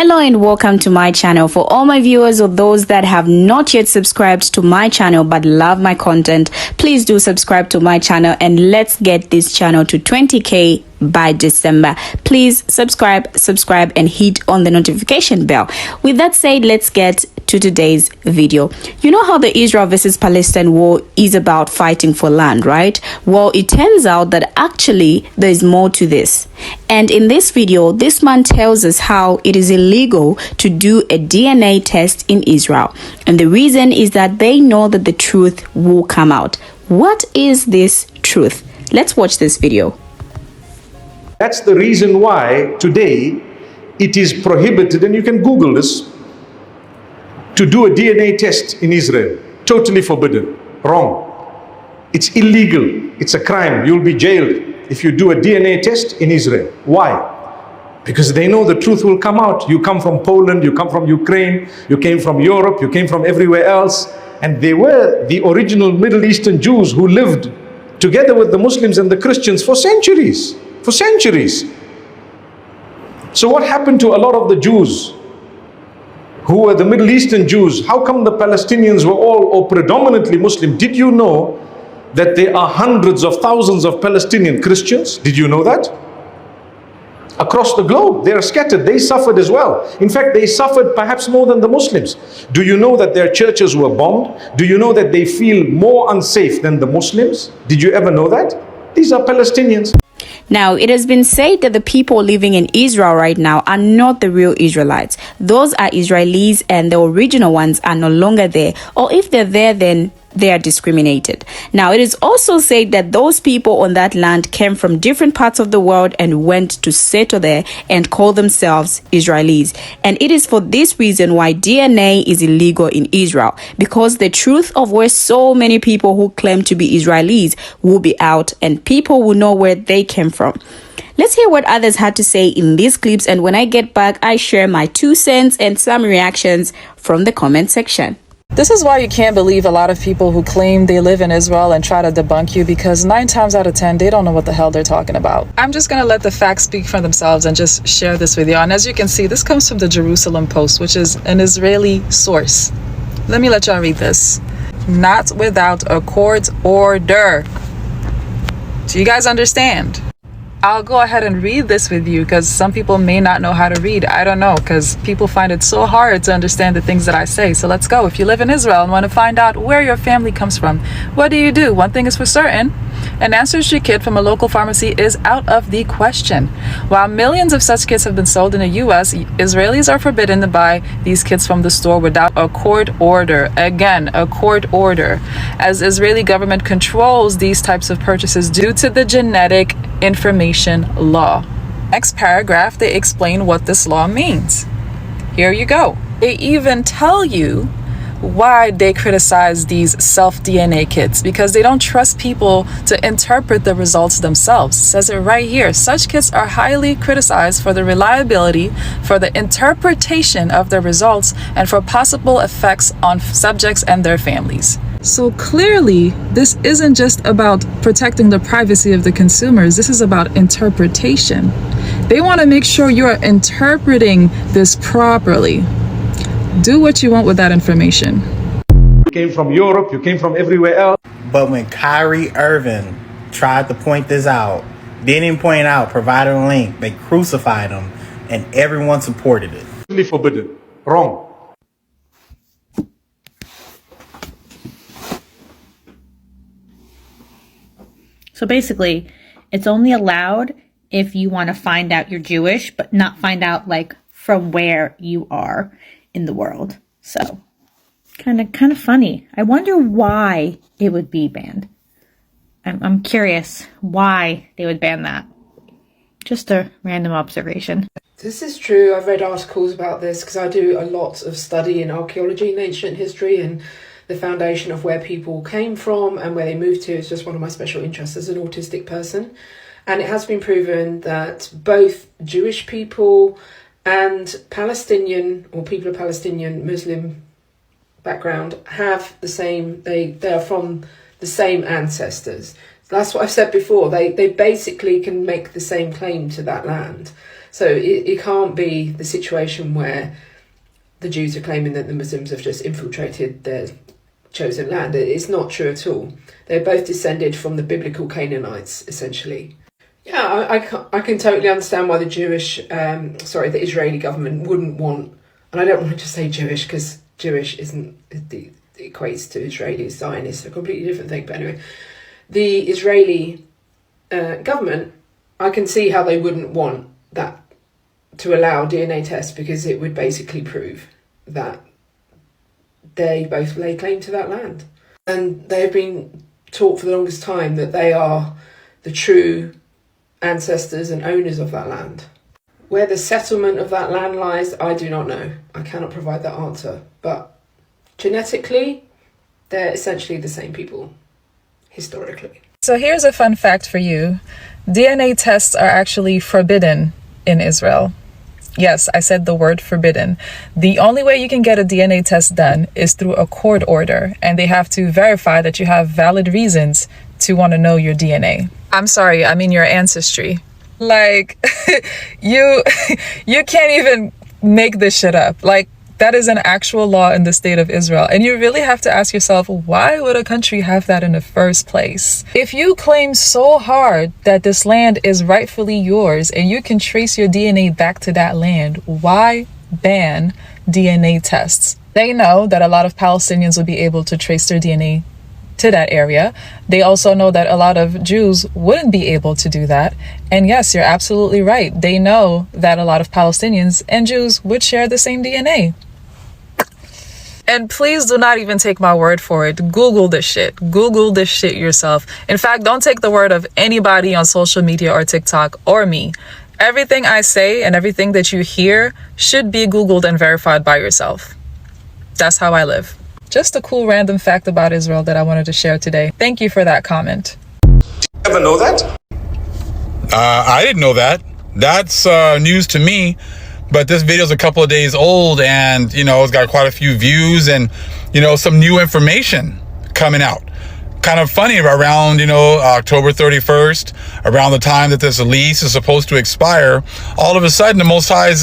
Hello and welcome to my channel. For all my viewers or those that have not yet subscribed to my channel but love my content, please do subscribe to my channel and let's get this channel to 20k by December. Please subscribe and hit on the notification bell. With that said, let's get to today's video. You know how the Israel versus Palestine war is about fighting for land, right? Well, it turns out that actually there is more to this. And in this video, this man tells us how it is illegal to do a DNA test in Israel. And the reason is that they know that the truth will come out. What is this truth? Let's watch this video. That's the reason why today it is prohibited, and you can Google this, to do a DNA test in Israel. Totally forbidden. Wrong. It's illegal. It's a crime. You'll be jailed if you do a DNA test in Israel. Why? Because they know the truth will come out. You come from Poland, you come from Ukraine, you came from Europe, you came from everywhere else, and they were the original Middle Eastern Jews who lived together with the Muslims and the Christians for centuries. For centuries. So what happened to a lot of the Jews who were the Middle Eastern Jews? How come the Palestinians were all or predominantly Muslim? Did you know that there are hundreds of thousands of Palestinian Christians? Did you know that? Across the globe, they are scattered. They suffered as well. In fact, they suffered perhaps more than the Muslims. Do you know that their churches were bombed? Do you know that they feel more unsafe than the Muslims? Did you ever know that? These are Palestinians. Now, it has been said that the people living in Israel right now are not the real Israelites. Those are Israelis and the original ones are no longer there. Or if they're there, then they are discriminated. Now, it is also said that those people on that land came from different parts of the world and went to settle there and call themselves Israelis. And it is for this reason why DNA is illegal in Israel, because the truth of where so many people who claim to be Israelis will be out and people will know where they came from. Let's hear what others had to say in these clips, and when I get back, I share my 2 cents and some reactions from the comment section. This is why you can't believe a lot of people who claim they live in Israel and try to debunk you, because 9 times out of 10, they don't know what the hell they're talking about. I'm just going to let the facts speak for themselves and just share this with you. And as you can see, this comes from the Jerusalem Post, which is an Israeli source. Let me let y'all read this. Not without a court order. Do you guys understand? I'll go ahead and read this with you because some people may not know how to read. I don't know, because people find it so hard to understand the things that I say. So let's go. If you live in Israel and want to find out where your family comes from, what do? One thing is for certain. An ancestry kit from a local pharmacy is out of the question. While millions of such kits have been sold in the U.S., Israelis are forbidden to buy these kits from the store without a court order. Again, a court order, as Israeli government controls these types of purchases due to the genetic information law. Next paragraph, they explain what this law means. Here you go. They even tell you why they criticize these self-DNA kits, because they don't trust people to interpret the results themselves. It says it right here. Such kits are highly criticized for the reliability, for the interpretation of the results, and for possible effects on subjects and their families. So clearly, this isn't just about protecting the privacy of the consumers. This is about interpretation. They want to make sure you're interpreting this properly. Do what you want with that information. You came from Europe, you came from everywhere else. But when Kyrie Irving tried to point this out, didn't even point out, provided a link, they crucified him, and everyone supported it. Totally forbidden. Wrong. So basically, it's only allowed if you want to find out you're Jewish, but not find out like from where you are in the world. So kind of funny. I wonder why it would be banned. I'm curious why they would ban that. Just a random observation. This is true. I've read articles about this because I do a lot of study in archaeology and ancient history, and the foundation of where people came from and where they moved to is just one of my special interests as an autistic person. And it has been proven that both Jewish people and Palestinian, or people of Palestinian Muslim background, have the same, they are from the same ancestors. That's what I've said before. They basically can make the same claim to that land. So it can't be the situation where the Jews are claiming that the Muslims have just infiltrated their chosen land. It's not true at all. They're both descended from the biblical Canaanites, essentially. Yeah, I can totally understand why the the Israeli government wouldn't want, and I don't want to just say Jewish because Jewish isn't, it equates to Israeli Zionist, a completely different thing. But anyway, the Israeli government, I can see how they wouldn't want that to allow DNA tests, because it would basically prove that they both lay claim to that land. And they have been taught for the longest time that they are the true ancestors and owners of that land. Where the settlement of that land lies, I do not know. I cannot provide that answer. But genetically, they're essentially the same people, historically. So here's a fun fact for you. DNA tests are actually forbidden in Israel. Yes, I said the word forbidden. The only way you can get a DNA test done is through a court order, and they have to verify that you have valid reasons to want to know your DNA. I'm sorry, I mean your ancestry. Like, you can't even make this shit up. Like, that is an actual law in the state of Israel. And you really have to ask yourself, why would a country have that in the first place? If you claim so hard that this land is rightfully yours and you can trace your DNA back to that land, why ban DNA tests? They know that a lot of Palestinians will be able to trace their DNA to that area. They also know that a lot of Jews wouldn't be able to do that. And yes, you're absolutely right. They know that a lot of Palestinians and Jews would share the same DNA. And please do not even take my word for it. Google this shit. Google this shit yourself. In fact, don't take the word of anybody on social media or TikTok or me. Everything I say and everything that you hear should be Googled and verified by yourself. That's how I live. Just a cool random fact about Israel that I wanted to share today. Thank you for that comment. Ever know that? I didn't know that. That's news to me. But this video is a couple of days old, and it's got quite a few views, and some new information coming out. Kind of funny, around October 31st, around the time that this lease is supposed to expire, all of a sudden the Most High is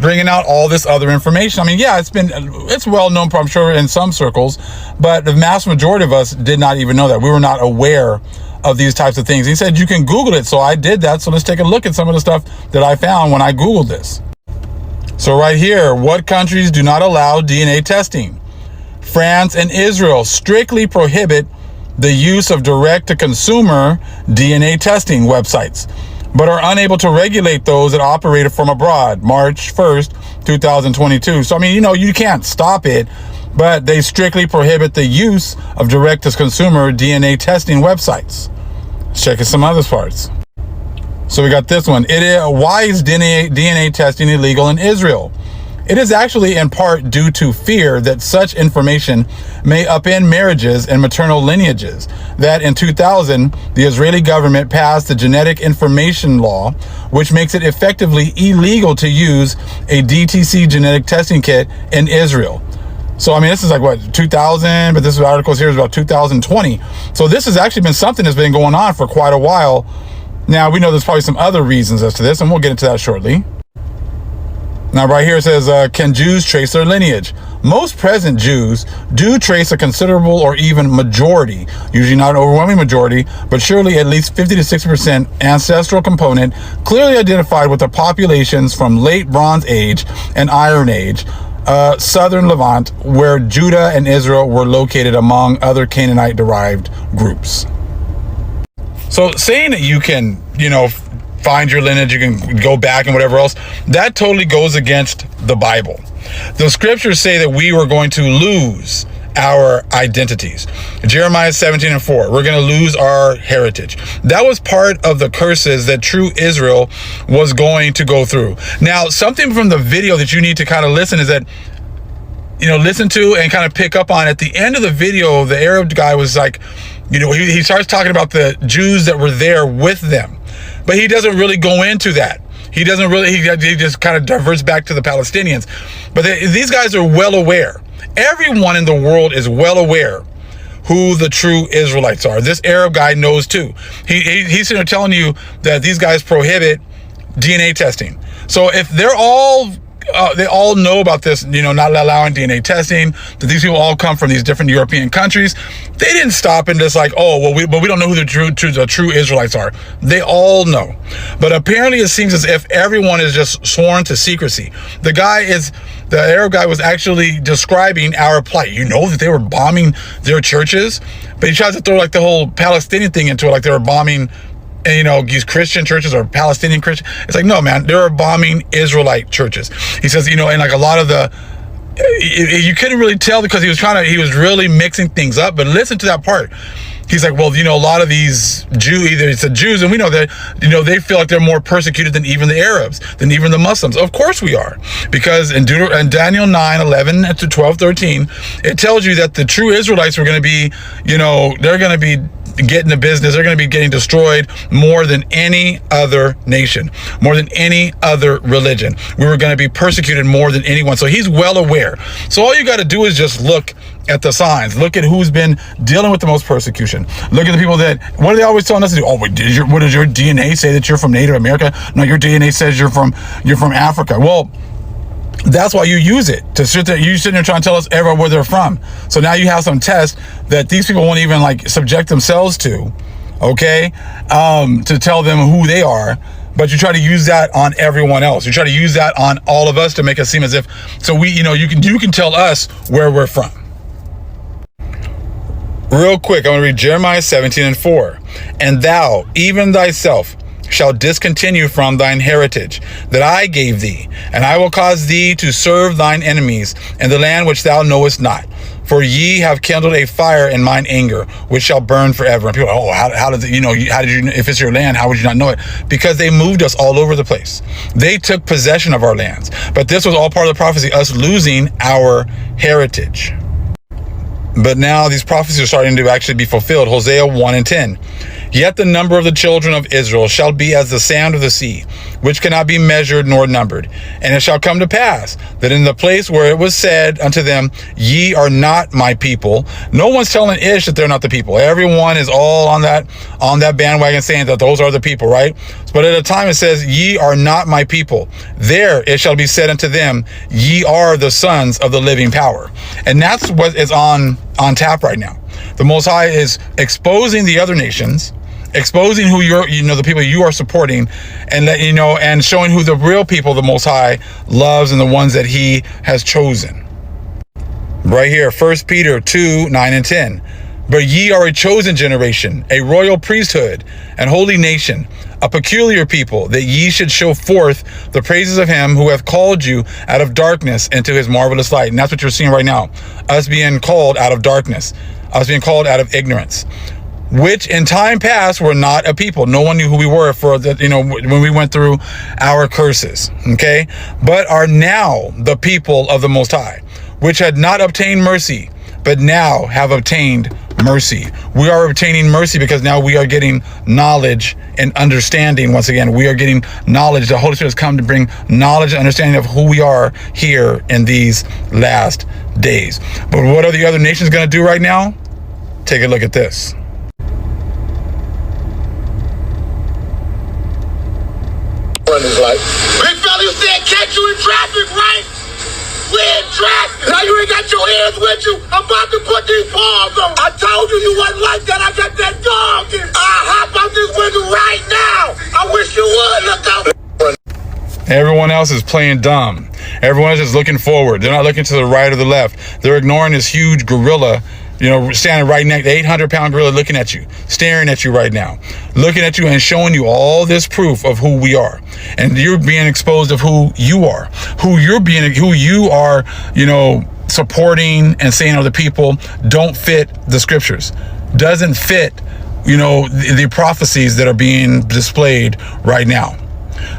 bringing out all this other information. I mean, yeah, it's well known, I'm sure, in some circles, but the vast majority of us did not even know that. We were not aware of these types of things. He said you can Google it, so I did that. So let's take a look at some of the stuff that I found when I Googled this. So right here, what countries do not allow DNA testing? France and Israel strictly prohibit the use of direct-to-consumer DNA testing websites, but are unable to regulate those that operate from abroad. March 1st, 2022. So, I mean, you can't stop it, but they strictly prohibit the use of direct-to-consumer DNA testing websites. Let's check in some other parts. So we got this one. Why is DNA testing illegal in Israel? It is actually in part due to fear that such information may upend marriages and maternal lineages. That in 2000, the Israeli government passed the Genetic Information Law, which makes it effectively illegal to use a DTC genetic testing kit in Israel. So, I mean, this is like, 2000, but this article here is about 2020. So this has actually been something that's been going on for quite a while. Now, we know there's probably some other reasons as to this, and we'll get into that shortly. Now, right here it says, can Jews trace their lineage? Most present Jews do trace a considerable or even majority, usually not an overwhelming majority, but surely at least 50 to 60% ancestral component clearly identified with the populations from late Bronze Age and Iron Age, southern Levant, where Judah and Israel were located, among other Canaanite-derived groups. So saying that you can, find your lineage, you can go back and whatever else, that totally goes against the Bible. The scriptures say that we were going to lose our identities. Jeremiah 17:4, we're going to lose our heritage. That was part of the curses that true Israel was going to go through. Now, something from the video that you need to kind of listen is that, listen to and kind of pick up on. At the end of the video, the Arab guy was like, he starts talking about the Jews that were there with them, but he doesn't really go into that. He doesn't really, he just kind of diverts back to the Palestinians. But these guys are well aware. Everyone in the world is well aware who the true Israelites are. This Arab guy knows too. He's telling you that these guys prohibit DNA testing. So if they're all they all know about this, not allowing DNA testing, that these people all come from these different European countries. They didn't stop and just like, oh, well, we don't know who the true Israelites are. They all know. But apparently it seems as if everyone is just sworn to secrecy. The Arab guy was actually describing our plight. You know that they were bombing their churches, but he tries to throw like the whole Palestinian thing into it, like they were bombing these Christian churches or Palestinian Christian. It's like, no, man, they were bombing Israelite churches. He says, and like a lot of you couldn't really tell because he was really mixing things up. But listen to that part. He's like, well, a lot of these Jews, and we know that, they feel like they're more persecuted than even the Arabs, than even the Muslims. Of course we are. Because in Daniel 9:11 to 12:13, it tells you that the true Israelites were going to be, they're going to be getting the business. They're going to be getting destroyed more than any other nation, more than any other religion. We were going to be persecuted more than anyone. So he's well aware. So all you got to do is just look at the signs. Look at who's been dealing with the most persecution. Look at the people what are they always telling us to do? Oh, what does your DNA say that you're from Native America? No, your DNA says you're from Africa. Well, that's why you use it to sit there. You sitting there trying to tell us everywhere where they're from. So now you have some tests that these people won't even like subject themselves to, okay, to tell them who they are. But you try to use that on everyone else. You try to use that on all of us to make us seem as if, so we, you can tell us where we're from. Real quick, I'm going to read Jeremiah 17:4. And thou, even thyself, shall discontinue from thine heritage that I gave thee, and I will cause thee to serve thine enemies in the land which thou knowest not. For ye have kindled a fire in mine anger, which shall burn forever. And people are, how did you, if it's your land, how would you not know it? Because they moved us all over the place. They took possession of our lands. But this was all part of the prophecy, us losing our heritage. But now these prophecies are starting to actually be fulfilled. Hosea 1:10. Yet the number of the children of Israel shall be as the sand of the sea, which cannot be measured nor numbered. And it shall come to pass that in the place where it was said unto them, ye are not my people, no one's telling Ish that they're not the people. Everyone is all on that bandwagon saying that those are the people, right? But at a time it says, ye are not my people. There it shall be said unto them, ye are the sons of the living power. And that's what is on tap right now. The Most High is exposing the other nations, exposing who the people you are supporting, and and showing who the real people the Most High loves and the ones that He has chosen. Right here, 1 Peter 2:9-10. But ye are a chosen generation, a royal priesthood, an holy nation, a peculiar people, that ye should show forth the praises of Him who hath called you out of darkness into His marvelous light. And that's what you're seeing right now, us being called out of darkness, us being called out of ignorance, which in time past were not a people. No one knew who we were when we went through our curses, okay? But are now the people of the Most High, which had not obtained mercy, but now have obtained mercy. We are obtaining mercy because now we are getting knowledge and understanding. Once again, we are getting knowledge. The Holy Spirit has come to bring knowledge and understanding of who we are here in these last days. But what are the other nations going to do right now? Take a look at this. Big fella, you said catch you in traffic, right? We in traffic. Now you ain't got your hands with you. I'm about to put these paws on. I told you wasn't like that. I got that dog in. I'll hop out this window right now. I wish you would. Look out. Everyone else is playing dumb. Everyone is just looking forward. They're not looking to the right or the left. They're ignoring this huge gorilla, standing right next, the 800-pound gorilla looking at you, staring at you right now, looking at you and showing you all this proof of who we are. And you're being exposed of who you are, who you are, supporting and saying other people don't fit the scriptures, doesn't fit, the prophecies that are being displayed right now.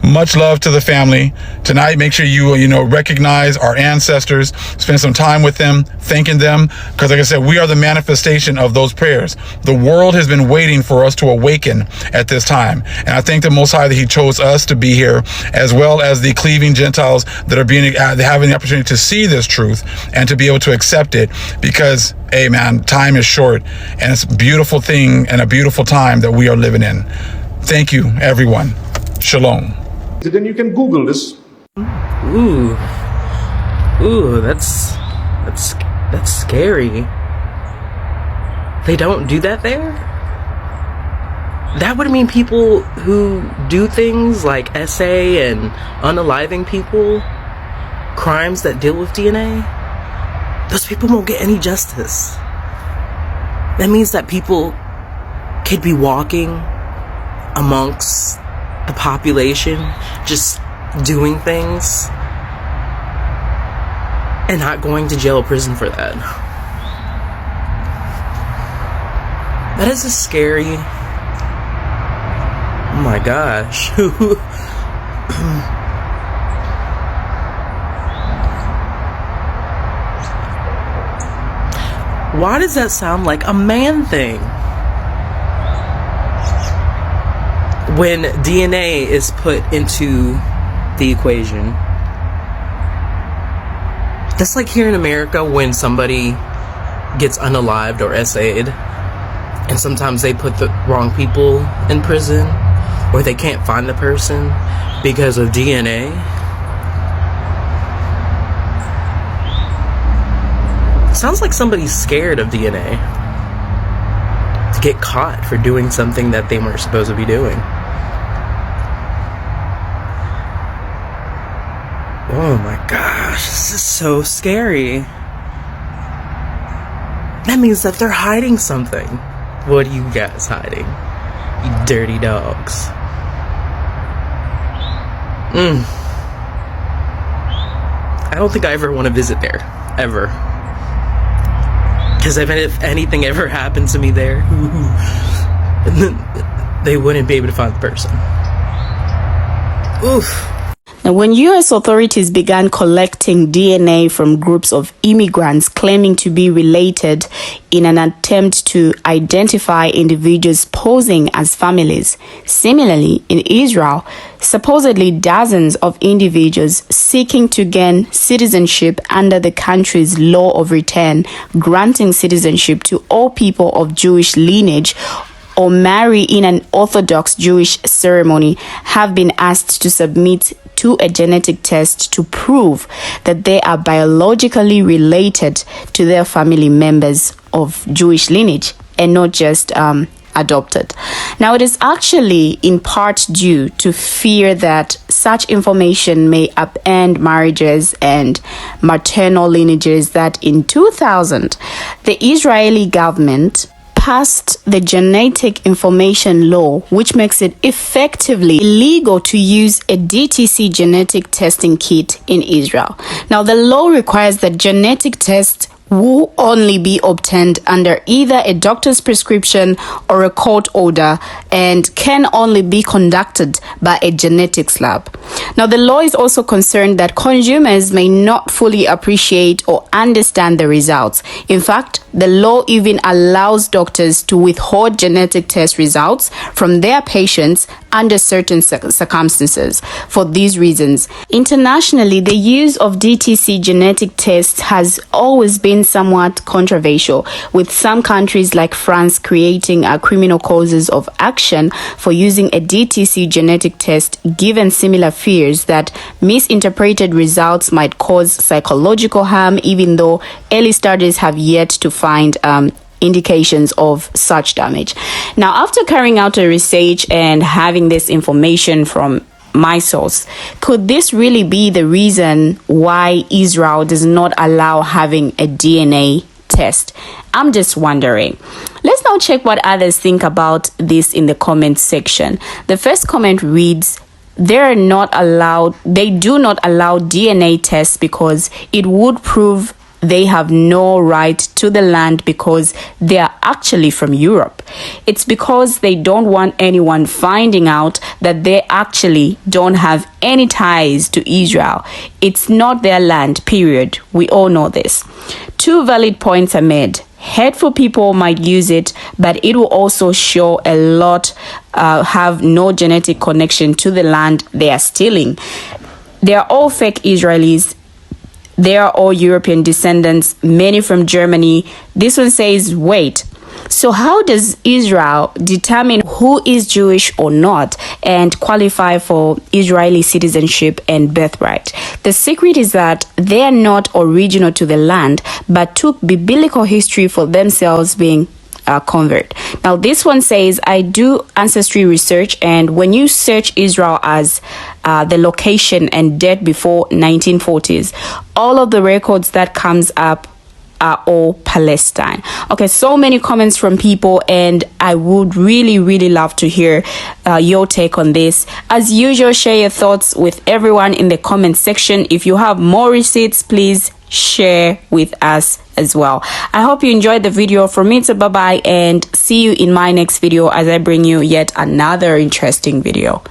Much love to the family. Tonight, make sure you recognize our ancestors, spend some time with them, thanking them, because like I said, we are the manifestation of those prayers. The world has been waiting for us to awaken at this time. And I thank the Most High that He chose us to be here, as well as the cleaving Gentiles that are having the opportunity to see this truth and to be able to accept it, because hey man, time is short and it's a beautiful thing and a beautiful time that we are living in. Thank you, everyone. Shalom. Then you can Google this. Ooh, that's scary. They don't do that there? That would mean people who do things like SA and unaliving people, crimes that deal with DNA, those people won't get any justice. That means that people could be walking amongst the population, just doing things, and not going to jail or prison for that. That is a scary... Oh my gosh. Why does that sound like a man thing? When DNA is put into the equation. That's like here in America when somebody gets unalived or SA'd, and sometimes they put the wrong people in prison, or they can't find the person because of DNA. Sounds like somebody's scared of DNA to get caught for doing something that they weren't supposed to be doing. Oh my gosh, this is so scary. That means that they're hiding something. What are you guys hiding? You dirty dogs. I don't think I ever want to visit there. Ever. Because if anything ever happened to me there, they wouldn't be able to find the person. Oof. Now, when U.S. authorities began collecting DNA from groups of immigrants claiming to be related in an attempt to identify individuals posing as families, similarly, in Israel, supposedly dozens of individuals seeking to gain citizenship under the country's law of return, granting citizenship to all people of Jewish lineage or marry in an Orthodox Jewish ceremony, have been asked to submit to a genetic test to prove that they are biologically related to their family members of Jewish lineage and not just adopted. Now, it is actually in part due to fear that such information may upend marriages and maternal lineages that in 2000, the Israeli government passed the Genetic Information Law, which makes it effectively illegal to use a DTC genetic testing kit in Israel. Now, the law requires that genetic tests will only be obtained under either a doctor's prescription or a court order and can only be conducted by a genetics lab. Now, the law is also concerned that consumers may not fully appreciate or understand the results. In fact, the law even allows doctors to withhold genetic test results from their patients under certain circumstances. For these reasons, internationally, the use of DTC genetic tests has always been somewhat controversial, with some countries like France creating criminal causes of action for using a DTC genetic test, given similar fears that misinterpreted results might cause psychological harm, even though early studies have yet to find indications of such damage. Now, after carrying out a research and having this information from my source, could this really be the reason why Israel does not allow having a DNA test? I'm just wondering. Let's now check what others think about this in the comment section. The first comment reads, they do not allow DNA tests because it would prove they have no right to the land because they are actually from Europe. It's because they don't want anyone finding out that they actually don't have any ties to Israel. It's not their land, period. We all know this. Two valid points are made. Hateful people might use it, but it will also show a lot have no genetic connection to the land they are stealing. They are all fake Israelis. They are all European descendants, many from Germany. This one says, wait, so how does Israel determine who is Jewish or not? and qualify for Israeli citizenship and birthright. The secret is that they are not original to the land, but took biblical history for themselves, being convert. Now this one says, I do ancestry research, and when you search Israel as the location and date before 1940s, all of the records that comes up are all Palestine. Okay, so many comments from people, and I would really love to hear your take on this. As usual, share your thoughts with everyone in the comment section. If you have more receipts, please share with us as well. I hope you enjoyed the video. From me, it's a bye-bye, and see you in my next video as I bring you yet another interesting video.